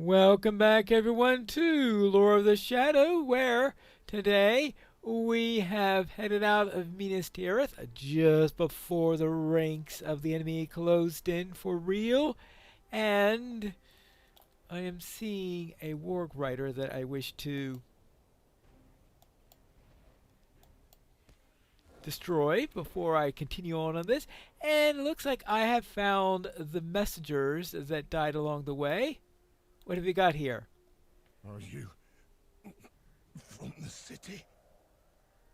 Welcome back, everyone, to Lore of the Shadow, where today we have headed out of Minas Tirith just before the ranks of the enemy closed in for real, and I am seeing a warg rider that I wish to destroy before I continue on this, and it looks like I have found the messengers that died along the way. What have you got here? Are you from the city?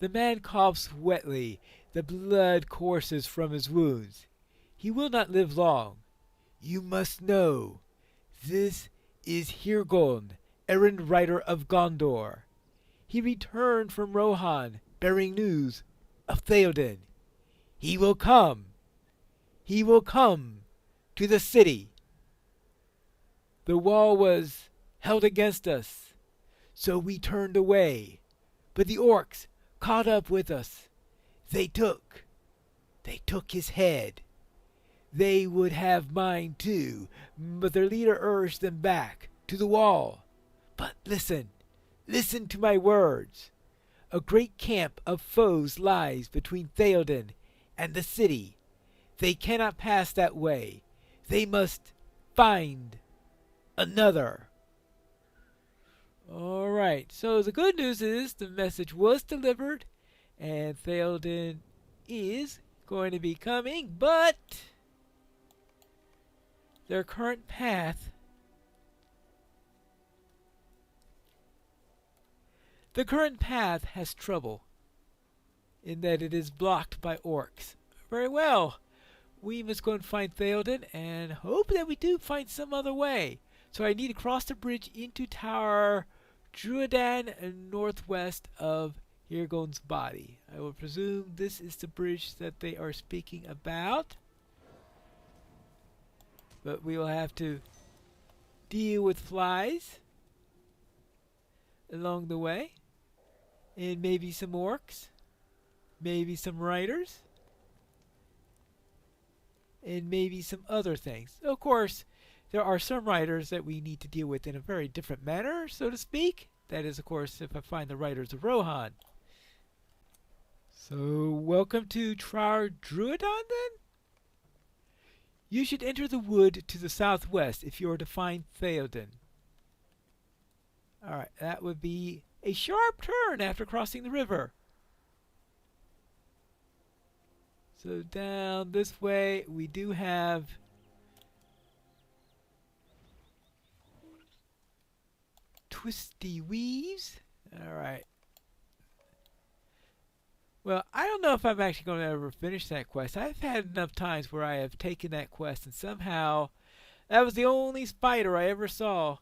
The man coughs wetly. The blood courses from his wounds. He will not live long. You must know, this is Hirgon, errand rider of Gondor. He returned from Rohan, bearing news of Theoden. He will come. He will come to the city. The wall was held against us, so we turned away. But the orcs caught up with us. They took his head. They would have mine too, but their leader urged them back to the wall. But listen to my words. A great camp of foes lies between Theoden and the city. They cannot pass that way. They must find another. Alright, so the good news is the message was delivered and Theoden is going to be coming, but their current path has trouble in that it is blocked by orcs. Very well. We must go and find Theoden and hope that we do find some other way. So I need to cross the bridge into Tower Druadan northwest of Hirgon's body. I will presume this is the bridge that they are speaking about. But we will have to deal with flies along the way. And maybe some orcs. Maybe some riders. And maybe some other things. Of course, there are some riders that we need to deal with in a very different manner, so to speak. That is, of course, if I find the riders of Rohan. So, welcome to Tower Druadan, then? You should enter the wood to the southwest if you are to find Theoden. Alright, that would be a sharp turn after crossing the river. So down this way, we do have Twisty Weaves. Alright. Well, I don't know if I'm actually going to ever finish that quest. I've had enough times where I have taken that quest and somehow that was the only spider I ever saw.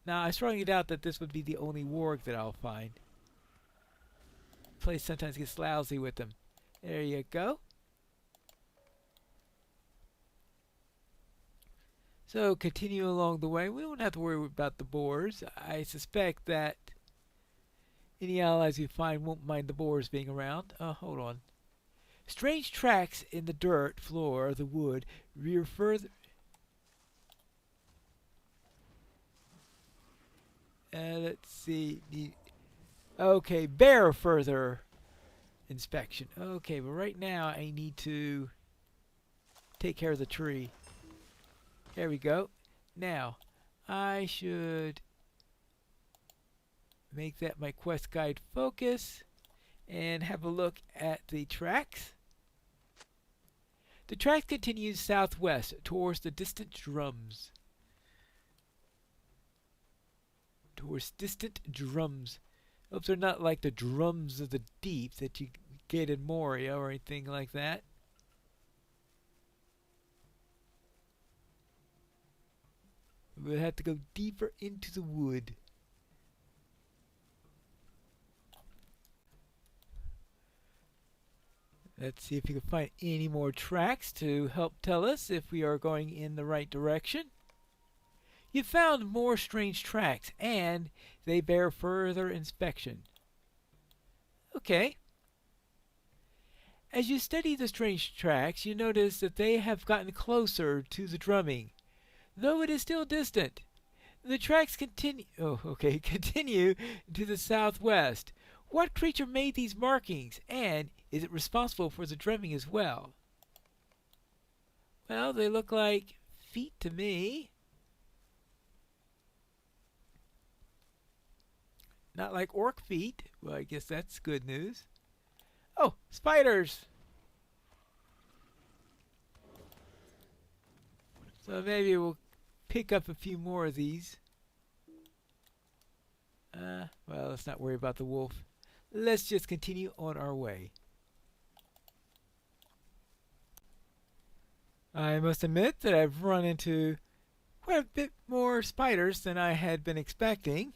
Now, I strongly doubt that this would be the only warg that I'll find. The place sometimes gets lousy with them. There you go. So, continue along the way. We don't have to worry about the boars. I suspect that any allies we find won't mind the boars being around. Hold on. Strange tracks in the dirt floor of the wood rear further. Let's see. Okay, bear further inspection. Okay, but right now I need to take care of the tree. There we go. Now, I should make that my quest guide focus and have a look at the tracks. The track continues southwest towards the distant drums. Hope they're not like the drums of the deep that you get in Moria or anything like that. We'll have to go deeper into the wood. Let's see if you can find any more tracks to help tell us if we are going in the right direction. You found more strange tracks, and they bear further inspection. Okay. As you study the strange tracks, you notice that they have gotten closer to the drumming. though it is still distant. The tracks continue. Oh, okay, continue to the southwest. What creature made these markings, and is it responsible for the drumming as well? Well, they look like feet to me. Not like orc feet. Well, I guess that's good news. Oh, spiders! So maybe we'll pick up a few more of these. Well, let's not worry about the wolf. Let's just continue on our way. I must admit that I've run into quite a bit more spiders than I had been expecting.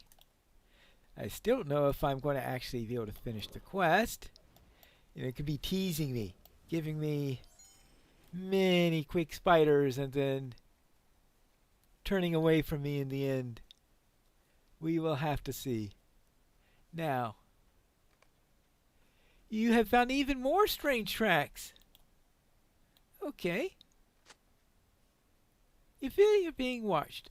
I still don't know if I'm going to actually be able to finish the quest. It could be teasing me, giving me many quick spiders and then turning away from me in the end. We will have to see. Now, you have found even more strange tracks. Okay. You feel you're being watched.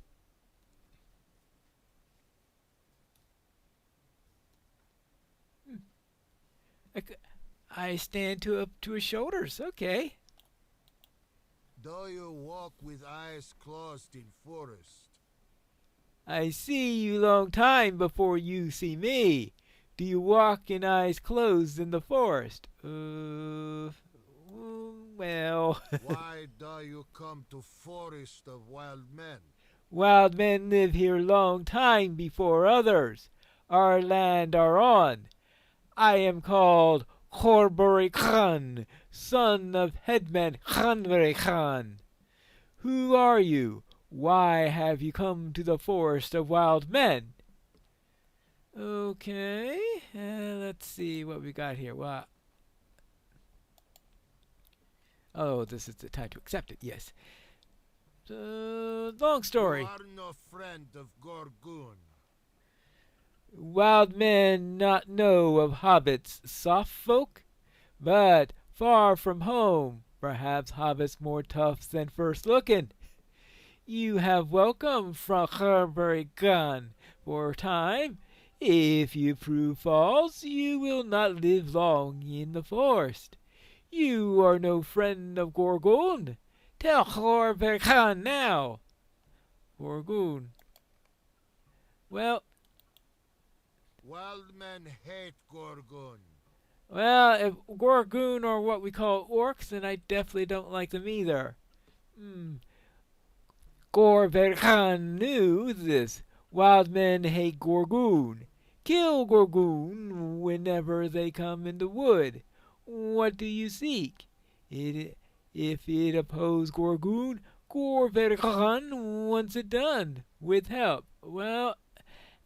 I stand to his shoulders. Okay. Do you walk with eyes closed in forest? I see you long time before you see me. Do you walk in eyes closed in the forest? Well. Why do you come to forest of wild men? Wild men live here long time before others. Our land are on. I am called Corbury Khan, son of headman Khanveri Khan. Who are you? Why have you come to the forest of wild men? Okay, let's see what we got here. Wow. Oh, this is the time to accept it, yes. Long story. You are no friend of Gorgun. Wild men not know of hobbits, soft folk, but far from home, perhaps hobbits more tough than first looking. You have welcome from Carberry Gun for a time. If you prove false, you will not live long in the forest. You are no friend of Gorgon. Tell Carberry Khan now. Gorgon. Well, Wild men hate Gorgun. if Gorgon are what we call orcs, then I definitely don't like them either. Gorber Khan knew this. Wild men hate Gorgon. Kill Gorgon whenever they come in the wood. What do you seek? If it oppose Gorgon, Gorber Khan wants it done with help. Well,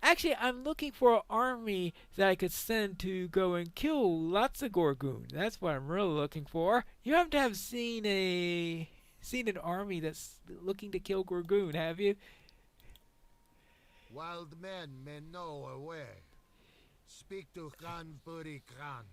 actually, I'm looking for an army that I could send to go and kill lots of Gorgon. That's what I'm really looking for. You have to have seen an army that's looking to kill Gorgon, have you? Wild men may know a way. Speak to Khanburi Khan.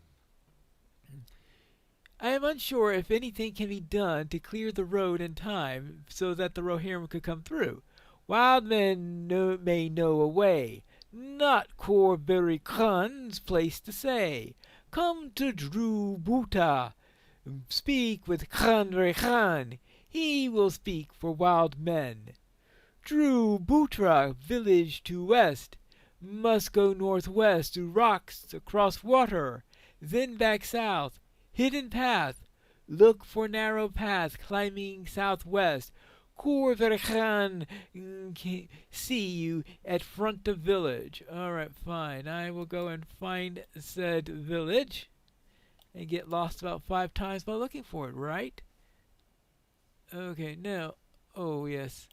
I am unsure if anything can be done to clear the road in time so that the Rohirrim could come through. Wild men may know a way, not Corbury Khan's place to say. Come to Drew Buta, speak with Khanri Khan. He will speak for wild men. Drew Butra, village to west, must go northwest through rocks across water, then back south. Hidden path, look for narrow path climbing southwest. Corver Khan see you at front of village. Alright, fine. I will go and find said village and get lost about 5 times while looking for it, right? Okay, now, oh yes.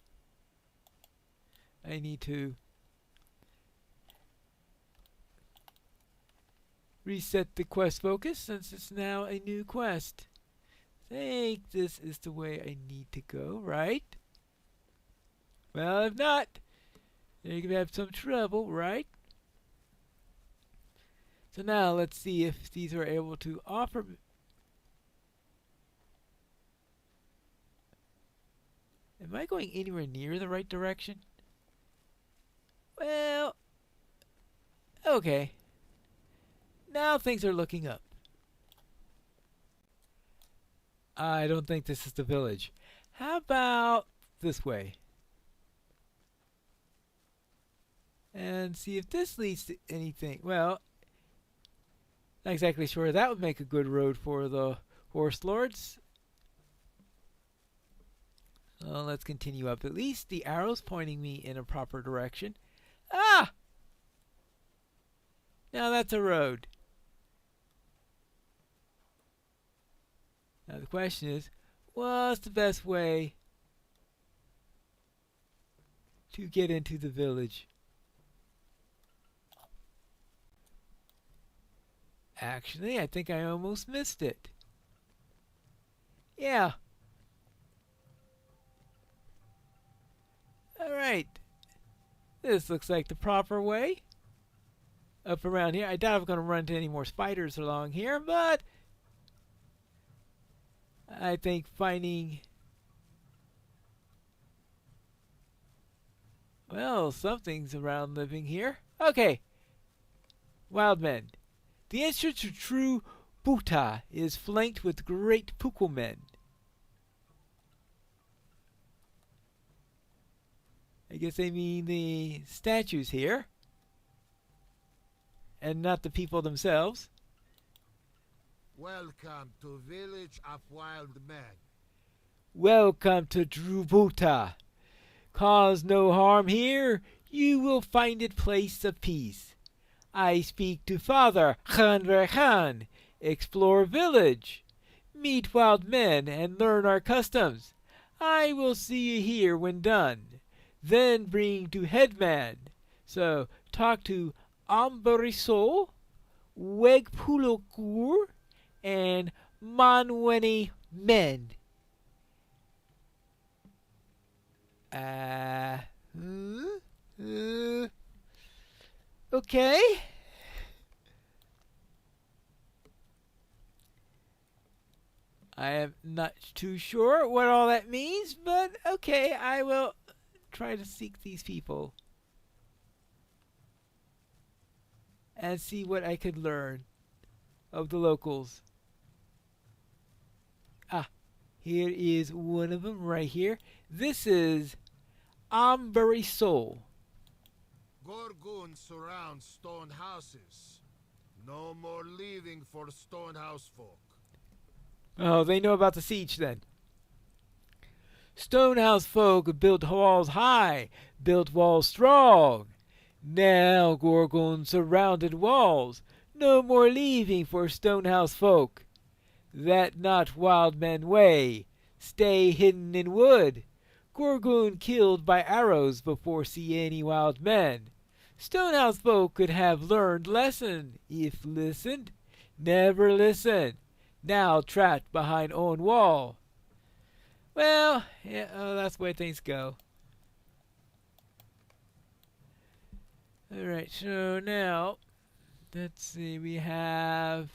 I need to reset the quest focus since it's now a new quest. I think this is the way I need to go, right? Well, if not, you're going to have some trouble, right? So now let's see if these are able to offer. Am I going anywhere near the right direction? Well, okay. Now things are looking up. I don't think this is the village. How about this way? And see if this leads to anything. Well, not exactly sure that would make a good road for the horse lords. Well, let's continue up. At least the arrow's pointing me in a proper direction. Ah! Now that's a road. Now the question is, what's the best way to get into the village? Actually, I think I almost missed it. Yeah. Alright. This looks like the proper way. Up around here. I doubt I'm going to run into any more spiders along here, but I think finding, well, something's around living here. Okay. Wild men. The entrance to True Buta is flanked with great Pukelmen. I guess they mean the statues here, and not the people themselves. Welcome to village of wild men. Welcome to Drubuta. Cause no harm here, you will find it place of peace. I speak to Father Khanver Khan. Explore village. Meet wild men and learn our customs. I will see you here when done. Then bring to headman. So talk to Ambarisol, Wegpulokur, and Manweni men. Okay. I am not too sure what all that means, but okay, I will try to seek these people and see what I could learn of the locals. Ah, here is one of them right here. This is Ambury Soul. Gorgoon surrounds stone houses. No more leaving for stone house folk. Oh, they know about the siege then. Stonehouse folk built walls high, built walls strong. Now Gorgon surrounded walls, no more leaving for Stonehouse folk. That not wild men way, stay hidden in wood. Gorgon killed by arrows before see any wild men. Stonehouse folk could have learned lesson if listened. Never listen. Now trapped behind own wall. Well, yeah, that's the way things go. Alright, so now, let's see, we have...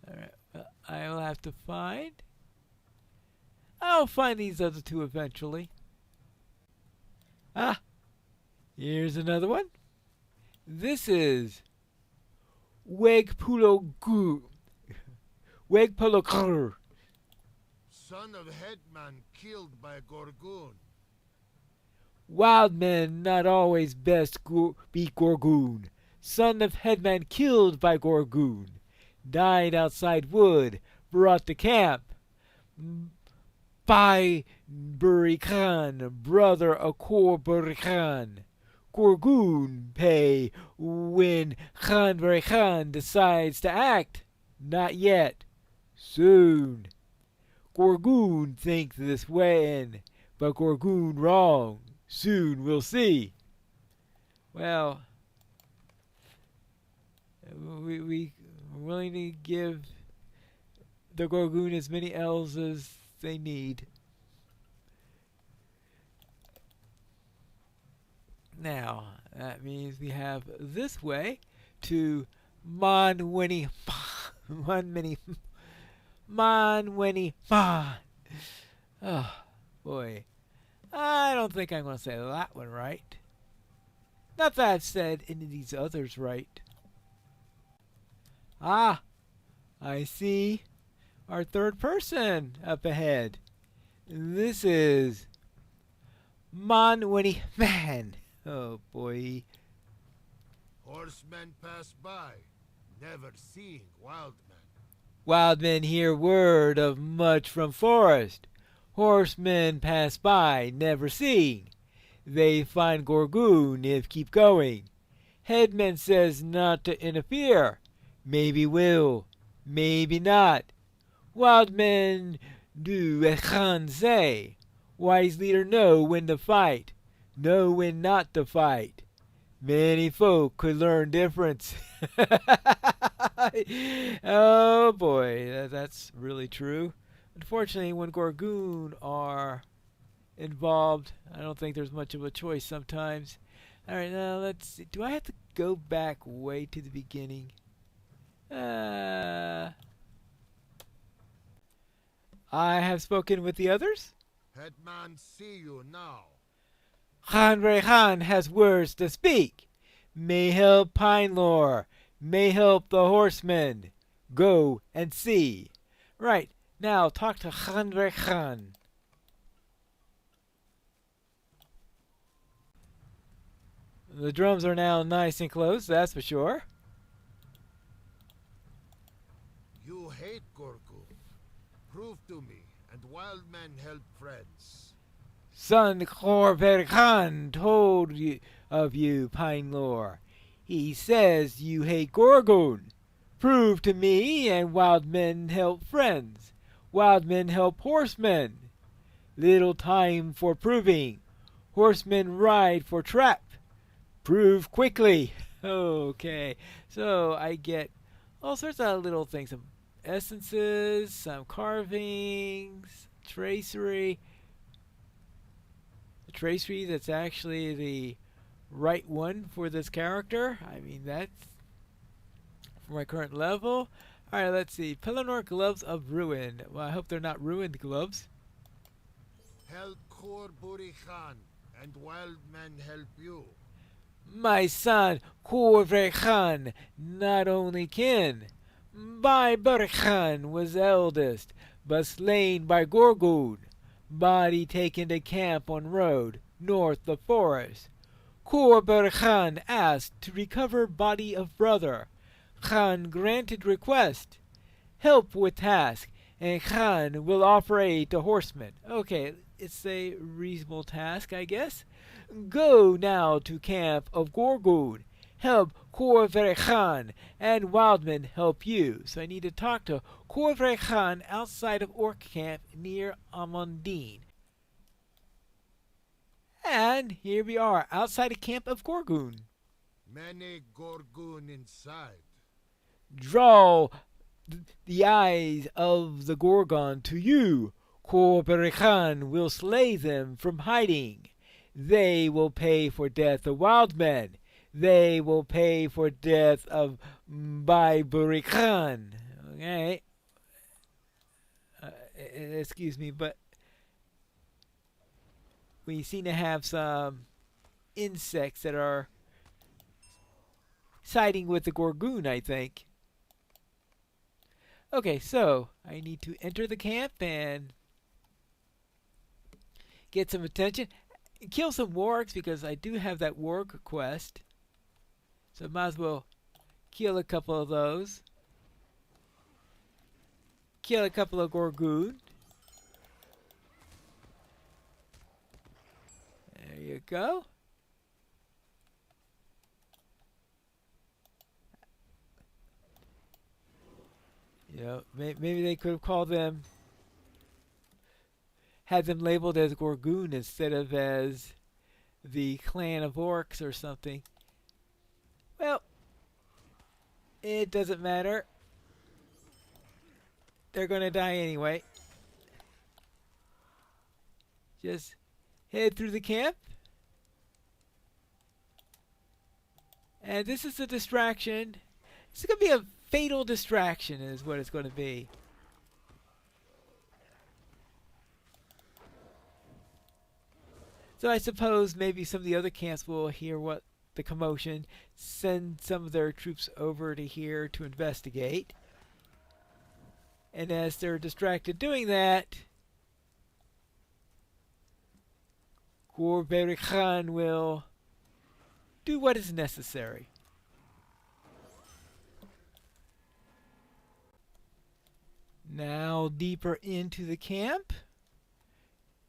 Alright, well, I'll have to find... I'll find these other two eventually. Ah! Here's another one. This is... Wegpulogur. Wegpulogur. Son of headman killed by Gorgoon. Wild men not always best be Gorgoon. Son of headman killed by Gorgoon. Died outside wood, brought to camp. By Burikan, brother of Kor Burikan. Gorgoon pay when Khan Burikan decides to act. Not yet. Soon. Gorgoon think this way, but Gorgoon wrong. Soon we'll see. Well, we're willing to give the Gorgoon as many L's as they need. Now, that means we have this way to Manweni Man Wenny Man. Oh, boy. I don't think I'm going to say that one right. Not that I've said any of these others right. Ah, I see our third person up ahead. This is Man Winnie Man. Oh boy. Horsemen pass by, never seeing wild men. Wild men hear word of much from forest. Horsemen pass by, never seeing. They find Gorgoon if keep going. Headman says not to interfere. Maybe will, maybe not. Wild men do as Khan say. Wise leader know when to fight, know when not to fight. Many folk could learn difference. Oh boy, that's really true. Unfortunately, when Gorgoon are involved, I don't think there's much of a choice sometimes. Alright, now let's see. Do I have to go back way to the beginning? I have spoken with the others. Headman see you now. Khan Rehan has words to speak. May help Pine Lore. May help the horsemen. Go and see. Right, now talk to Khan Rehan. The drums are now nice and close, that's for sure. You hate Gorgoon. Prove to me, and wild men help friends. Son Khor Khan told you of you, Pine Lore. He says you hate Gorgoon. Prove to me, and wild men help friends. Wild men help horsemen. Little time for proving. Horsemen ride for trap. Prove quickly. Okay, so I get all sorts of little things. Some essences, some carvings, tracery. The tracery that's actually the right one for this character. I mean, that's for my current level. Alright, let's see. Pelennor Gloves of Ruin. Well, I hope they're not ruined gloves. Help Khor Buri Khan, and wild men help you. My son, Khor Khan, not only kin. Bai Khan was eldest, but slain by Gorgoon. Body taken to camp on road, north of forest. Khor Khan asked to recover body of brother. Khan granted request. Help with task, and Khan will offer aid to horsemen. Okay, it's a reasonable task, I guess. Go now to camp of Gorgoon. Help Khor Khan, and Wildman help you. So I need to talk to Khor Khan outside of Orc Camp near Amundine. And here we are, outside the camp of Gorgoon. Many Gorgoon inside. Draw the eyes of the Gorgon to you. Khor Khan will slay them from hiding. They will pay for death of wild men. They will pay for death of Bai Khan. Okay. Excuse me, but we seem to have some insects that are siding with the Gorgoon, I think. Okay, so I need to enter the camp and get some attention. Kill some wargs because I do have that warg quest. So might as well kill a couple of those. Kill a couple of Gorgoon. There you go. You know, maybe they could have called them, had them labeled as Gorgoon instead of as the clan of orcs or something. Well, it doesn't matter. They're gonna die anyway. Just head through the camp. And this is a distraction. It's gonna be a fatal distraction is what it's gonna be. So I suppose maybe some of the other camps will hear what the commotion, send some of their troops over to here to investigate. And as they're distracted doing that, Gorberi Khan will do what is necessary. Now deeper into the camp.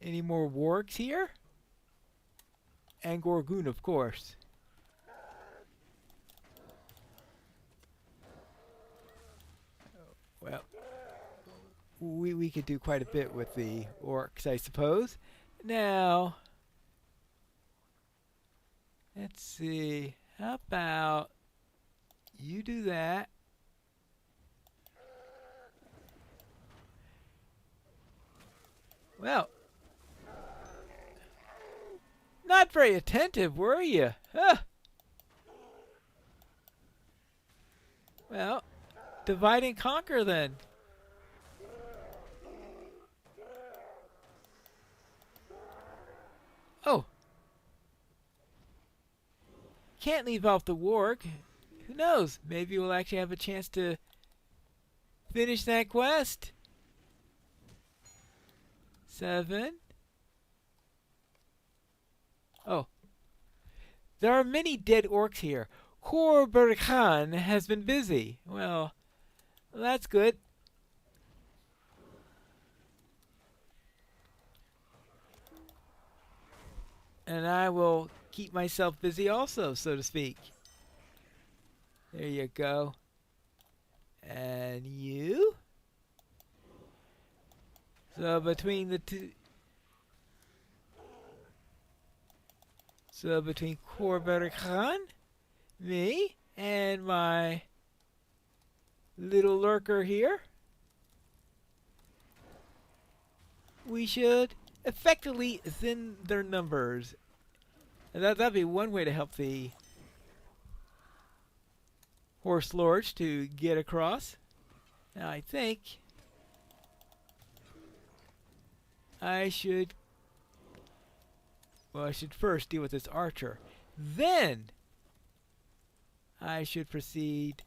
Any more wargs here? And Gorgun, of course. Well, we could do quite a bit with the orcs, I suppose. Now, let's see. How about you do that? Well, not very attentive, were you? Huh. Well, divide and conquer then. Oh. Can't leave off the warg. Who knows? Maybe we'll actually have a chance to finish that quest. 7. Oh. There are many dead orcs here. Gorberi Khan has been busy. Well, that's good. And I will keep myself busy also, so to speak. There you go. And you? So between the two... So between Gorberi Khan, me, and my little lurker here, we should effectively thin their numbers. And that'd be one way to help the horse lords to get across. Now I think I should first deal with this archer. Then I should proceed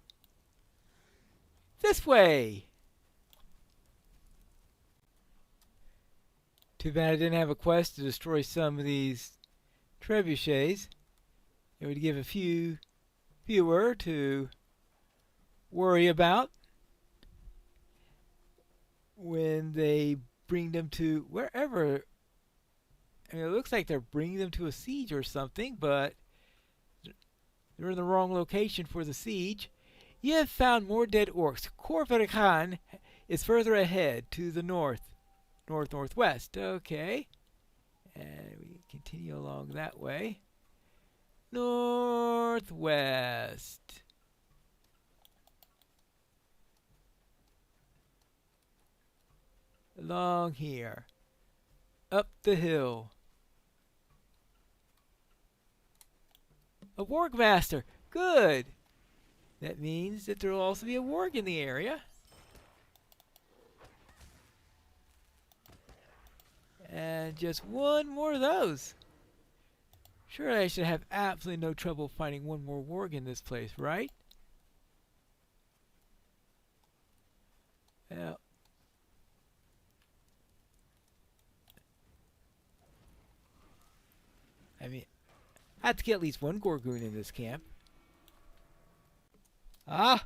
this way. Too bad I didn't have a quest to destroy some of these trebuchets. It would give a few fewer to worry about when they bring them to wherever. I mean, it looks like they're bringing them to a siege or something, but they're in the wrong location for the siege. You have found more dead orcs. Gorberi Khan is further ahead to the northwest. Okay. And we continue along that way. Northwest. Along here. Up the hill. A warg master. Good. That means that there will also be a warg in the area. And just one more of those. Sure, I should have absolutely no trouble finding one more warg in this place, right? Well, I mean, I have to get at least one Gorgun in this camp. Ah!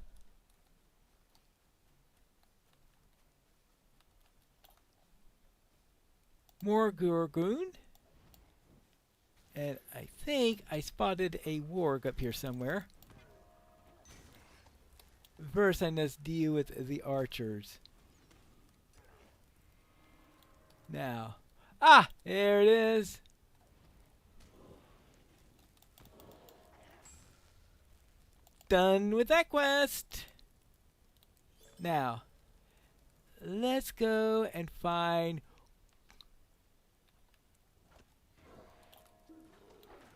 More Gorgun. And I think I spotted a warg up here somewhere. First, I must deal with the archers. Now. Ah! There it is. Done with that quest. Now, let's go and find...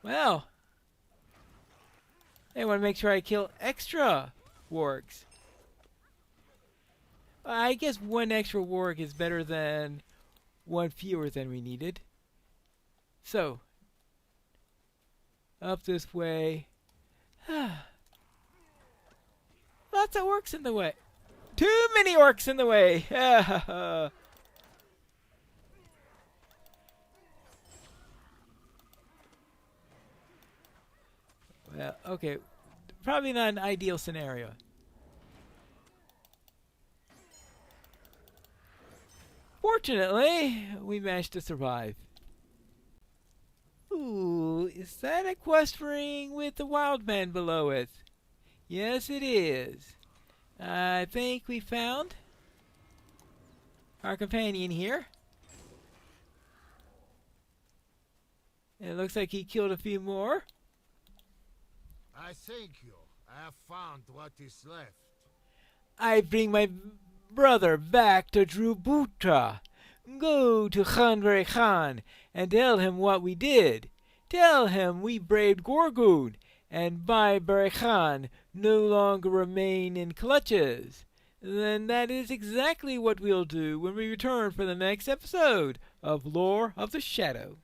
Well, I want to make sure I kill extra wargs. I guess one extra warg is better than one fewer than we needed. So, Up this way. Lots of orcs in the way. Too many orcs in the way. Well, okay. Probably not an ideal scenario. Fortunately, we managed to survive. Ooh, is that a quest ring with the wild man below it? Yes, it is. I think we found our companion here. It looks like he killed a few more. I thank you. I have found what is left. I bring my brother back to Drubutra. Go to Khanre Khan and tell him what we did. Tell him we braved Gorgun, and Bai Khan no longer remain in clutches. Then that is exactly what we'll do when we return for the next episode of Lore of the Shadow.